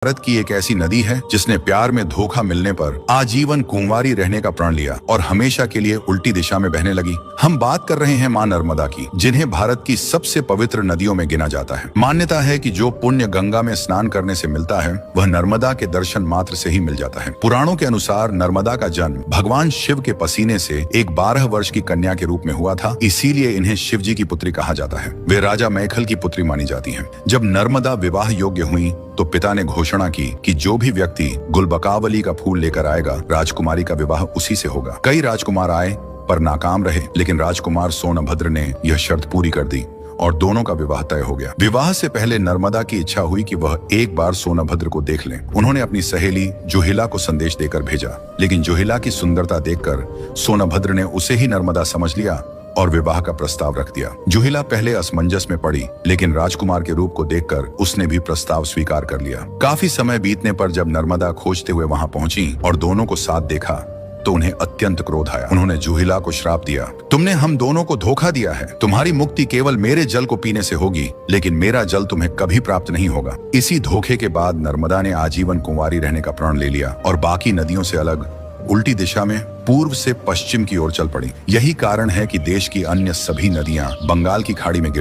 भारत की एक ऐसी नदी है जिसने प्यार में धोखा मिलने पर आजीवन कुंवारी रहने का प्रण लिया और हमेशा के लिए उल्टी दिशा में बहने लगी। हम बात कर रहे हैं मां नर्मदा की, जिन्हें भारत की सबसे पवित्र नदियों में गिना जाता है। मान्यता है कि जो पुण्य गंगा में स्नान करने से मिलता है वह नर्मदा के दर्शन मात्र से ही मिल जाता है। पुराणों के अनुसार नर्मदा का जन्म भगवान शिव के पसीने से एक 12 वर्ष की कन्या के रूप में हुआ था, इसीलिए इन्हें शिव जी की पुत्री कहा जाता है। वे राजा मैखल की पुत्री मानी जाती है। जब नर्मदा विवाह योग्य हुई तो पिता ने घोषणा की कि जो भी व्यक्ति गुलबकावली का फूल लेकर आएगा, राजकुमारी का विवाह उसी से होगा। कई राजकुमार आए पर नाकाम रहे, लेकिन राजकुमार सोनभद्र ने यह शर्त पूरी कर दी और दोनों का विवाह तय हो गया। विवाह से पहले नर्मदा की इच्छा हुई कि वह एक बार सोनभद्र को देख लें। उन्होंने अपनी सहेली जुहिला को संदेश देकर भेजा, लेकिन जुहिला की सुंदरता देखकर सोनभद्र ने उसे ही नर्मदा समझ लिया और विवाह का प्रस्ताव रख दिया। जुहिला पहले असमंजस में पड़ी, लेकिन राजकुमार के रूप को देखकर उसने भी प्रस्ताव स्वीकार कर लिया। काफी समय बीतने पर जब नर्मदा खोजते हुए वहां पहुंची और दोनों को साथ देखा तो उन्हें अत्यंत क्रोध आया। उन्होंने जुहिला को श्राप दिया, तुमने हम दोनों को धोखा दिया है। तुम्हारी मुक्ति केवल मेरे जल को पीने से होगी, लेकिन मेरा जल तुम्हें कभी प्राप्त नहीं होगा। इसी धोखे के बाद नर्मदा ने आजीवन कुंवारी रहने का प्रण ले लिया और बाकी नदियों से अलग उल्टी दिशा में पूर्व से पश्चिम की ओर चल पड़ी। यही कारण है कि देश की अन्य सभी नदियां बंगाल की खाड़ी में गिर